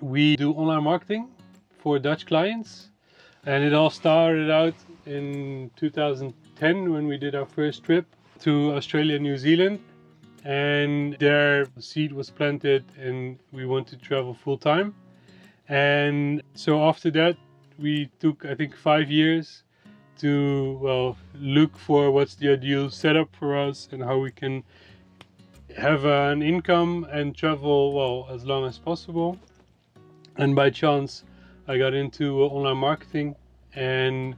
We do online marketing for Dutch clients, and it all started out in 2010 when we did our first trip to Australia and New Zealand, and there the seed was planted and we wanted to travel full time. And so after that we took, I think, 5 years to look for what's the ideal setup for us and how we can have an income and travel as long as possible. And by chance I got into online marketing, and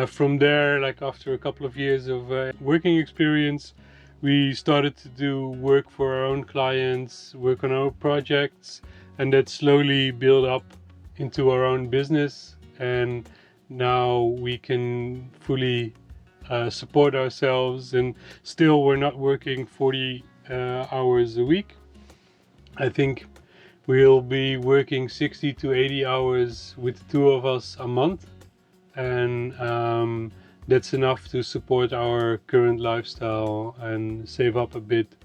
from there, like after a couple of years of working experience, we started to do work for our own clients, work on our projects, and that slowly built up into our own business. And now we can fully support ourselves, and still we're not working 40 hours a week. I think we'll be working 60 to 80 hours with the two of us a month, and that's enough to support our current lifestyle and save up a bit,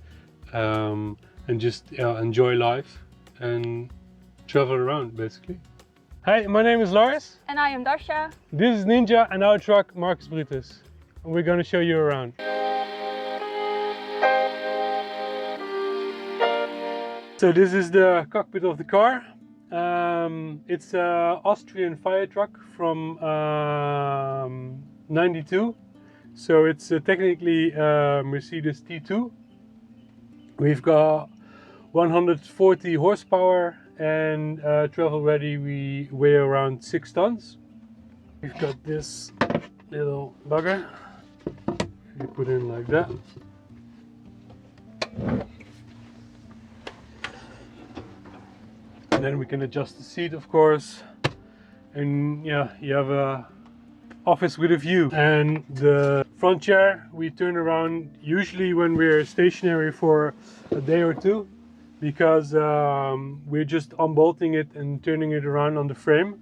and just enjoy life and travel around basically. Hi, my name is Lars. And I am Dasja. This is Ninja and our truck Marcus Brutus, and we're going to show you around. So this is the cockpit of the car. It's an Austrian fire truck from 92. So it's technically a Mercedes T2. We've got 140 horsepower, and travel ready we weigh around 6 tons. We've got this little bugger. You put in like that. And then we can adjust the seat, of course, and yeah, you have a office with a view. And the front chair we turn around usually when we're stationary for a day or two, because we're just unbolting it and turning it around on the frame,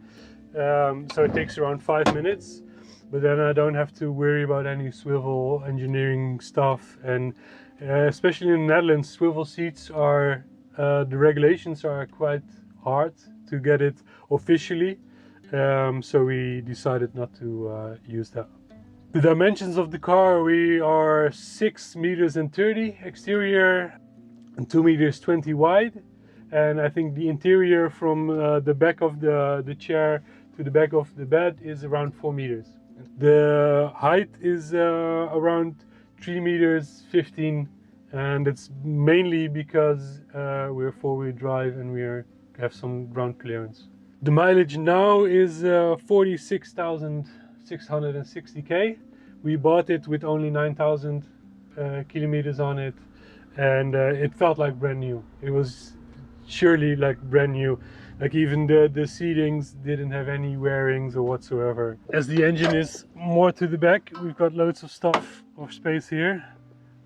so it takes around 5 minutes, but then I don't have to worry about any swivel engineering stuff. And especially in the Netherlands, swivel seats are the regulations are quite hard to get it officially, so we decided not to use that. The dimensions of the car: we are 6 meters and 30 exterior and 2 meters 20 wide, and I think the interior from the back of the chair to the back of the bed is around 4 meters. The height is around 3 meters 15, and it's mainly because we're 4-wheel drive and we have some ground clearance. The mileage now is 46,660 km. We bought it with only 9,000 kilometers on it, and it felt like brand new. It was surely like brand new. Like even the seatings didn't have any wearings or whatsoever. As the engine is more to the back, we've got loads of stuff of space here.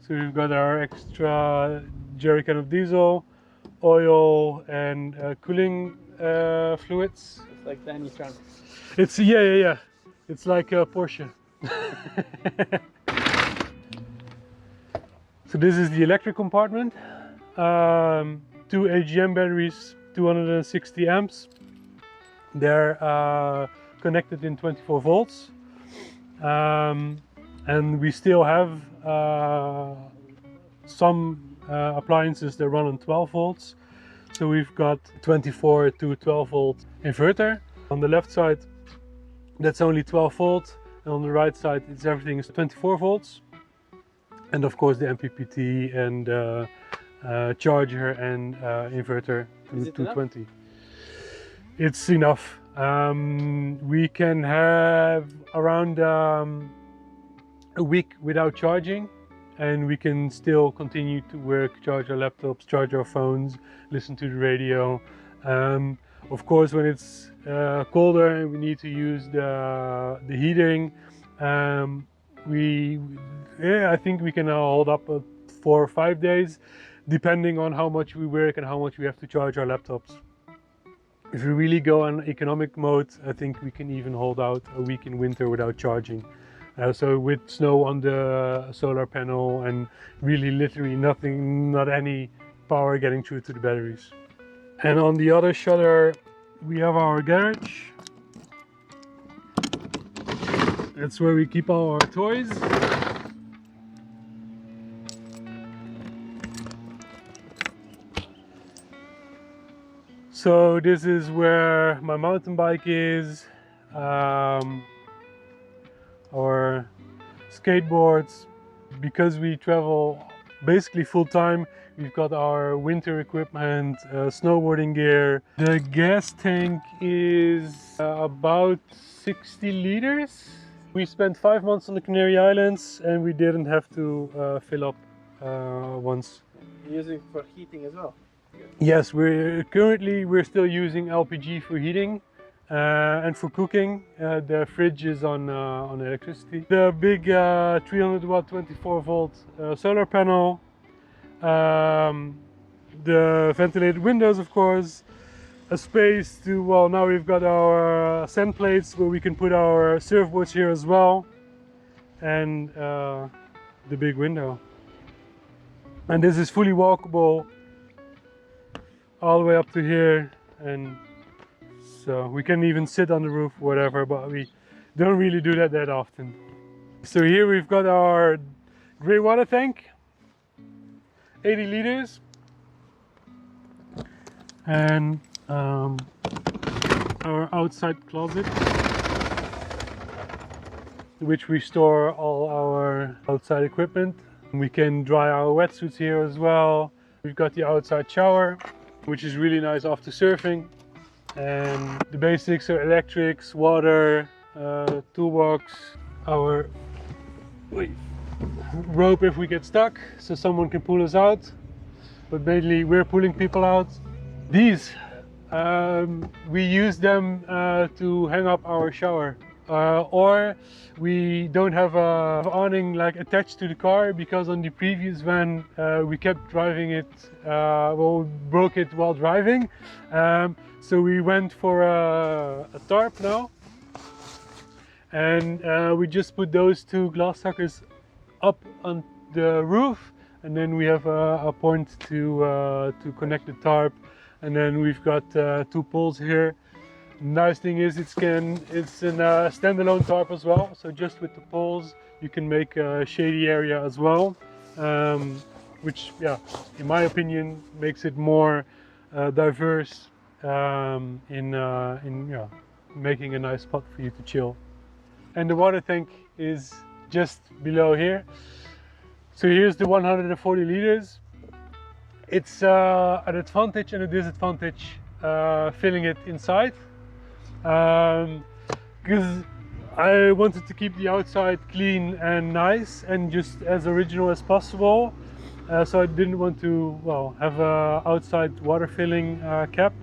So we've got our extra jerrycan of diesel, oil, and cooling fluids. It's like Danny's trunk. It's yeah. It's like a Porsche. So this is the electric compartment. 2 AGM batteries, 260 amps. They're connected in 24 volts. And we still have some appliances that run on 12 volts. So we've got 24 to 12 volt inverter. On the left side, that's only 12 volt, and on the right side, everything is 24 volts. And of course, the MPPT and charger and inverter to 220. It's enough. We can have around a week without charging, and we can still continue to work, charge our laptops, charge our phones, listen to the radio. Of course, when it's colder and we need to use the heating, I think we can now hold up 4 or 5 days, depending on how much we work and how much we have to charge our laptops. If we really go on economic mode, I think we can even hold out a week in winter without charging. So with snow on the solar panel and really literally nothing, not any power getting through to the batteries. And on the other shutter we have our garage. That's where we keep all our toys. So this is where my mountain bike is, our skateboards. Because we travel basically full time, we've got our winter equipment, snowboarding gear. The gas tank is about 60 liters. We spent 5 months on the Canary Islands and we didn't have to fill up once. You're using it for heating as well? Yes, we're still using LPG for heating and for cooking. The fridge is on electricity. The big 300 watt 24 volt solar panel, the ventilated windows, of course, a space to, well, now we've got our sand plates where we can put our surfboards here as well, and the big window. And this is fully walkable all the way up to here, and so we can even sit on the roof, whatever, but we don't really do that often. So here we've got our grey water tank, 80 liters, and our outside closet, which we store all our outside equipment. We can dry our wetsuits here as well. We've got the outside shower, which is really nice after surfing. And the basics are electrics, water, toolbox, our rope if we get stuck, so someone can pull us out, but mainly we're pulling people out. These, we use them to hang up our shower. Or we don't have a awning like attached to the car, because on the previous van we kept driving it, well, broke it while driving. So we went for a tarp now, and we just put those two glass suckers up on the roof, and then we have a point to connect the tarp, and then we've got 2 poles here. Nice thing is it's a standalone tarp as well, so just with the poles you can make a shady area as well, which, yeah, in my opinion makes it more diverse in making a nice spot for you to chill. And the water tank is just below here. So here's the 140 liters. It's an advantage and a disadvantage filling it inside. Because I wanted to keep the outside clean and nice and just as original as possible, so I didn't want to, well, have a outside water filling cap.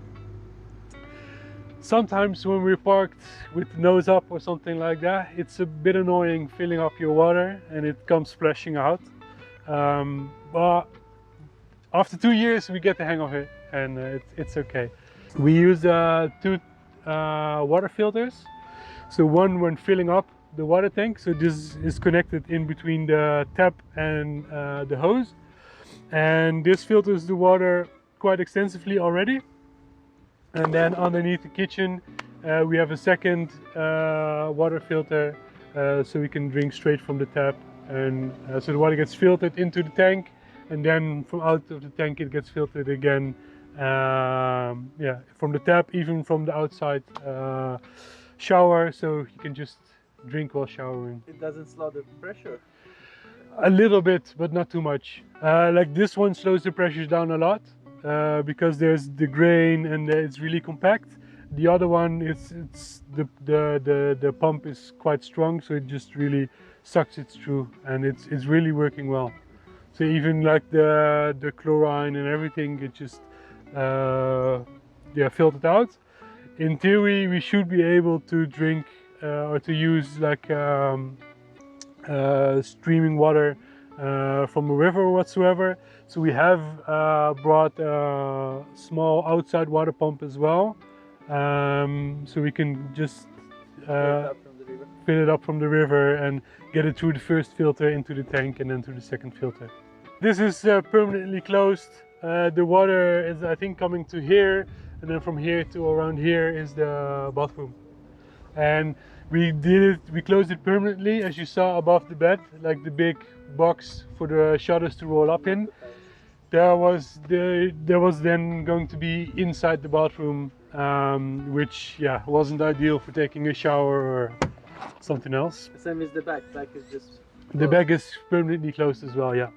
Sometimes when we're parked with the nose up or something like that, it's a bit annoying filling up your water and it comes splashing out, but after 2 years we get the hang of it, and it's okay. We use 2 water filters. So one when filling up the water tank, so this is connected in between the tap and the hose, and this filters the water quite extensively already. And then underneath the kitchen we have a second water filter, so we can drink straight from the tap, and so the water gets filtered into the tank, and then from out of the tank it gets filtered again, yeah, from the tap, even from the outside shower, so you can just drink while showering. It doesn't slow the pressure? A little bit, but not too much. Like this one slows the pressures down a lot, because there's the grain and it's really compact. The other one, the pump is quite strong, so it just really sucks it through, and it's really working well. So even like the chlorine and everything, it just yeah, filtered out. In theory we should be able to drink or to use like streaming water from a river or whatsoever. So we have brought a small outside water pump as well, so we can just fill it up from the river and get it through the first filter into the tank and then to the second filter. This is permanently closed. the water is, I think, coming to here, and then from here to around here is the bathroom. And we closed it permanently, as you saw above the bed, like the big box for the shutters to roll up in. There was then going to be inside the bathroom, which wasn't ideal for taking a shower or something else. Same as the back. Back is just closed. The back is permanently closed as well, yeah.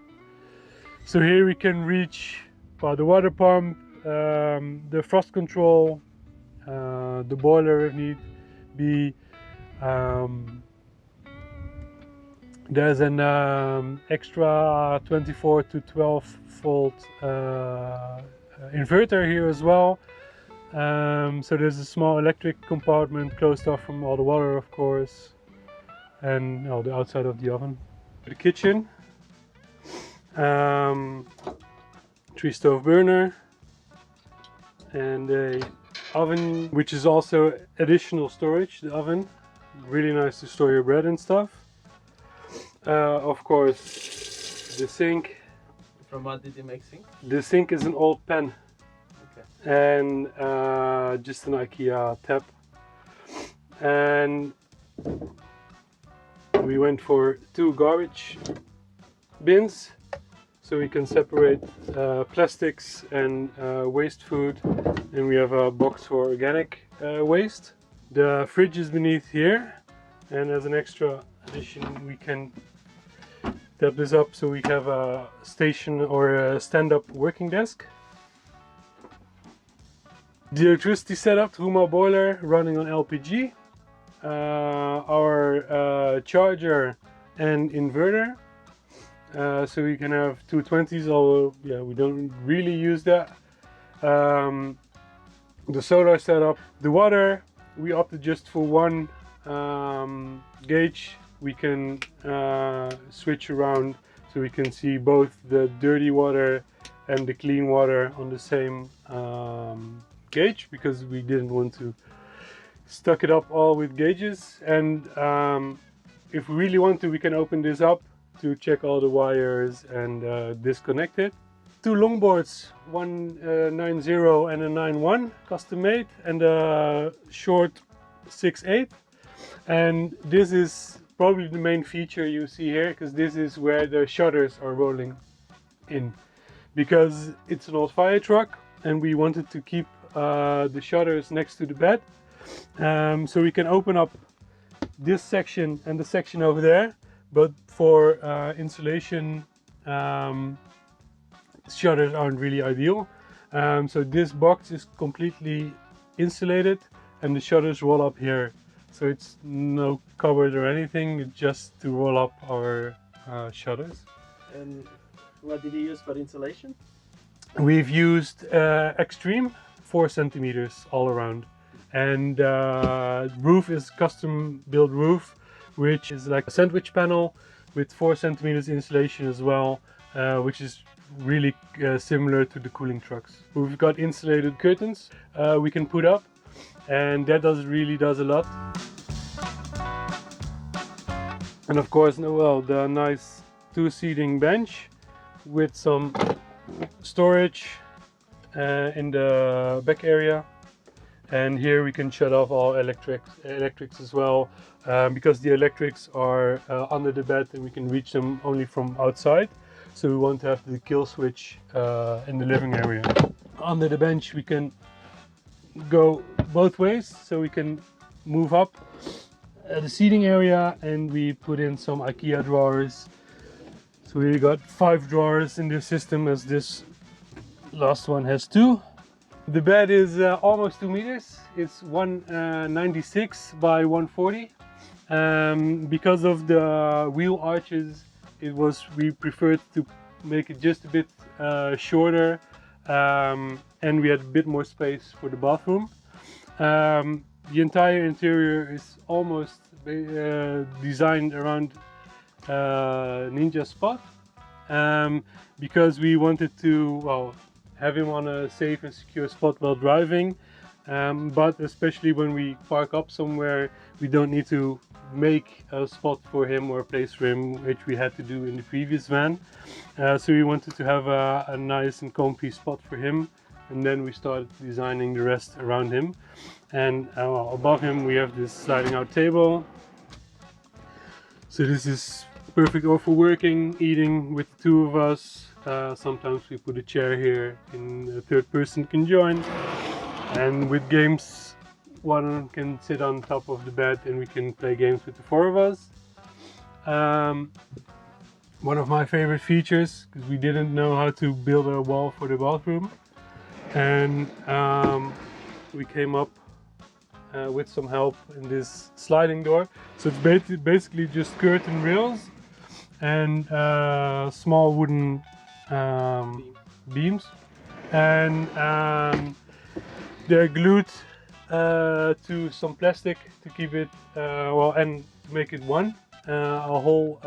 So here we can reach the water pump, the frost control, the boiler if need be. There's an extra 24 to 12 volt inverter here as well. So there's a small electric compartment closed off from all the water, of course, and the outside of the oven. The kitchen, 3-stove burner, and a oven, which is also additional storage. The oven, really nice to store your bread and stuff. Of course, the sink. From what did you make sink? The sink is an old pan. Okay. And just an IKEA tap. And we went for 2 garbage bins, so we can separate plastics and waste food. And we have a box for organic waste. The fridge is beneath here, and as an extra addition we can tap this up so we have a station or a stand-up working desk. The electricity setup through my boiler running on LPG, our charger and inverter, so we can have 220s, although we don't really use that. The solar setup, the water, we opted just for one gauge. We can switch around so we can see both the dirty water and the clean water on the same gauge, because we didn't want to stock it up all with gauges. And if we really want to, we can open this up to check all the wires and disconnect it. 2 longboards, one 9.0 and a 9.1 custom made, and a short 6.8. And this is probably the main feature you see here, because this is where the shutters are rolling in, because it's an old fire truck and we wanted to keep the shutters next to the bed, so we can open up this section and the section over there, but for insulation shutters aren't really ideal. So this box is completely insulated and the shutters roll up here. So it's no cupboard or anything, it's just to roll up our shutters. And what did you use for insulation? We've used Extreme 4 centimeters all around. And roof is custom built roof, which is like a sandwich panel with 4 centimeters insulation as well, which is really similar to the cooling trucks. We've got insulated curtains we can put up, and that really does a lot. And of course, the nice 2-seating bench with some storage in the back area. And here we can shut off all electrics as well, because the electrics are under the bed and we can reach them only from outside. So we want to have the kill switch in the living area. Under the bench we can go both ways, so we can move up the seating area, and we put in some IKEA drawers. So we got 5 drawers in this system, as this last one has 2. The bed is almost 2 meters. It's 196 by 140. Because of the wheel arches, we preferred to make it just a bit shorter, and we had a bit more space for the bathroom. The entire interior is almost designed around Ninja Spot, because we wanted to have him on a safe and secure spot while driving, but especially when we park up somewhere, we don't need to make a spot for him or a place for him, which we had to do in the previous van. So we wanted to have a nice and comfy spot for him, and then we started designing the rest around him. And above him we have this sliding out table. So this is perfect for working, eating with the two of us. Sometimes we put a chair here and a third person can join. And with games, one can sit on top of the bed and we can play games with the four of us. One of my favorite features, because we didn't know how to build a wall for the bathroom, and we came up with some help in this sliding door. So it's basically just curtain rails and small wooden beams, and they're glued to some plastic to keep it well, and to make it a whole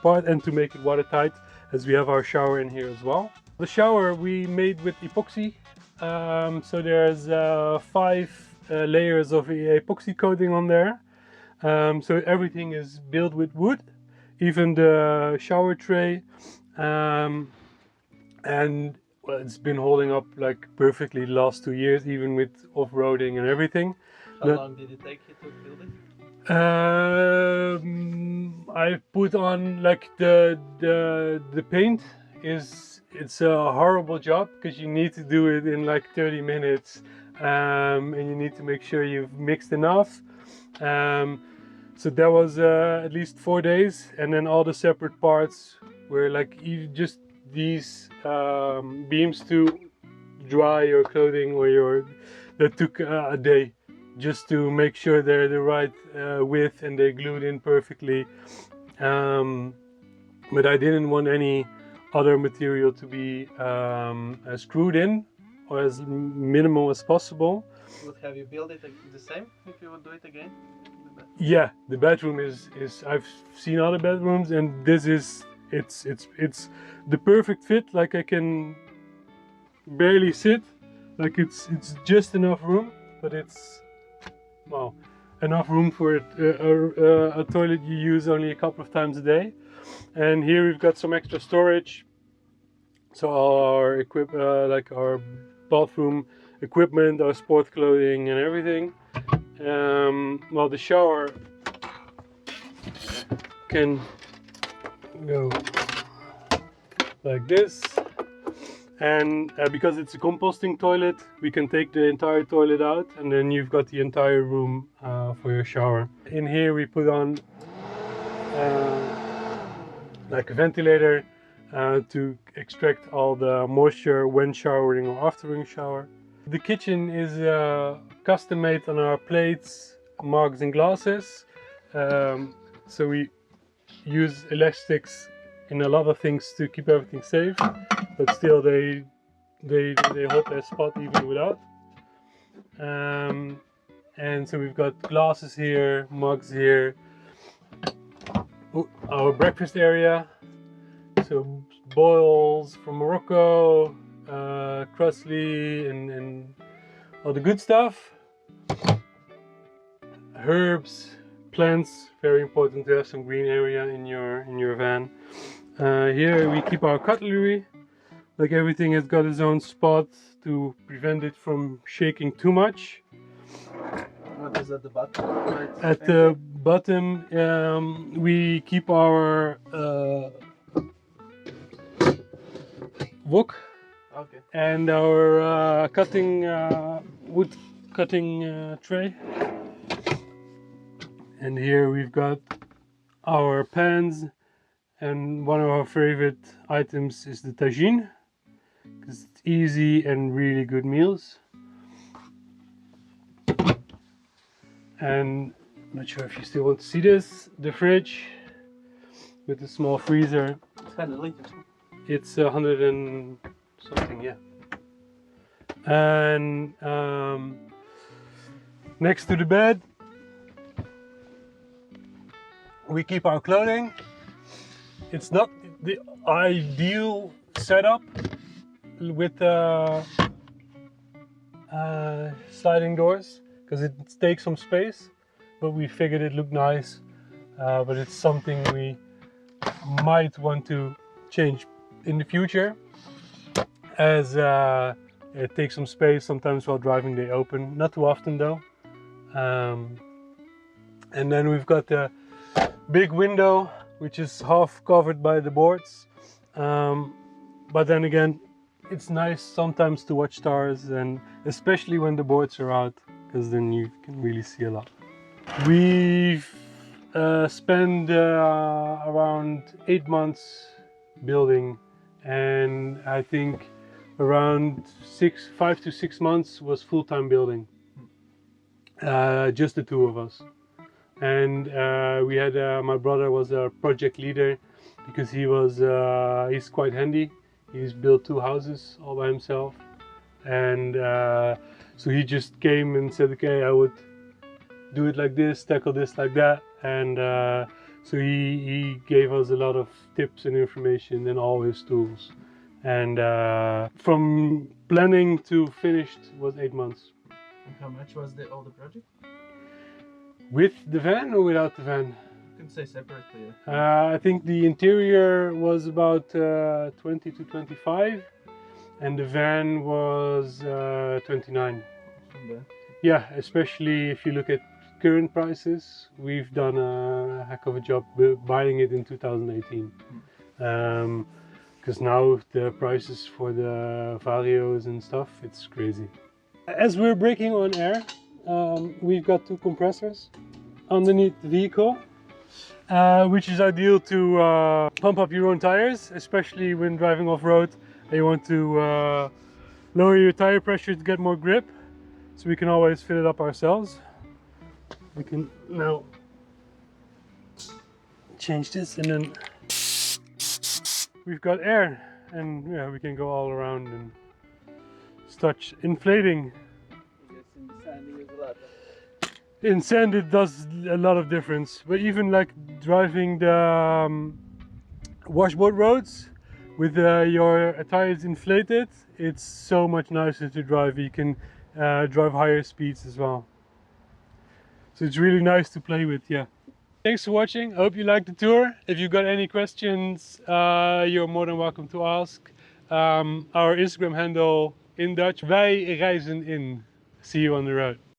part, and to make it watertight, as we have our shower in here as well. The shower we made with epoxy, so there's 5 layers of epoxy coating on there. So everything is built with wood, even the shower tray, and well, it's been holding up like perfectly the last 2 years, even with off-roading and everything. How long did it take you to build it? I put on like the paint it's a horrible job, because you need to do it in like 30 minutes, and you need to make sure you've mixed enough. So that was at least 4 days, and then all the separate parts were like just these beams to dry your clothing or that took a day, just to make sure they're the right width and they're glued in perfectly. But I didn't want any other material to be screwed in, or as minimal as possible. Would have you build it the same if you would do it again? Yeah, the bedroom is I've seen other bedrooms, and this is it's the perfect fit. Like I can barely sit, like it's just enough room, but it's well enough room for a toilet you use only a couple of times a day. And here we've got some extra storage, so our like our bathroom equipment, our sport clothing and everything. Well, the shower can go like this, and because it's a composting toilet, we can take the entire toilet out, and then you've got the entire room for your shower. In here we put on like a ventilator to extract all the moisture when showering or after a shower. The kitchen is custom made on our plates, mugs and glasses. So we use elastics in a lot of things to keep everything safe, but still they hold their spot even without. And so we've got glasses here, mugs here. Our breakfast area, so boils from Morocco, crustly and all the good stuff. Herbs, plants, very important to have some green area in your van. Here we keep our cutlery, like everything has got its own spot to prevent it from shaking too much. What is at the bottom? Right. At the bottom we keep our wok. Okay. And our wood cutting tray. And here we've got our pans, and one of our favorite items is the tagine, because it's easy and really good meals. And I'm not sure if you still want to see this, the fridge with the small freezer. It's 100 liters. It's 100 and something, yeah. And next to the bed we keep our clothing. It's not the ideal setup with sliding doors, because it takes some space, but we figured it looked nice. But it's something we might want to change in the future, as it takes some space. Sometimes while driving they open, not too often though. And then we've got the big window, which is half covered by the boards. But then again, it's nice sometimes to watch stars, and especially when the boards are out, because then you can really see a lot. We've spent around 8 months building, and I think around 5 to 6 months was full-time building. Just the two of us. And we had my brother was our project leader, because he's quite handy. He's built 2 houses all by himself, and so he just came and said, okay, I would do it like this, tackle this like that, and so he gave us a lot of tips and information and all his tools. And from planning to finished was 8 months. And how much was all the project? With the van or without the van? You can say separately. Yeah. I think the interior was about 20 to 25, and the van was 29. From there. Yeah, especially if you look at current prices, we've done a heck of a job buying it in 2018. Because now the prices for the Varios and stuff, it's crazy. As we're braking on air, we've got 2 compressors underneath the vehicle, which is ideal to pump up your own tires, especially when driving off-road and you want to lower your tire pressure to get more grip. So we can always fill it up ourselves. We can now change this, and then we've got air, and yeah, we can go all around and start inflating. In sand it does a lot of difference, but even like driving the washboard roads with your tires inflated, it's so much nicer to drive. You can drive higher speeds as well. So it's really nice to play with, yeah. Thanks for watching. I hope you liked the tour. If you've got any questions, you're more than welcome to ask. Our Instagram handle in Dutch, wij reizen in. See you on the road.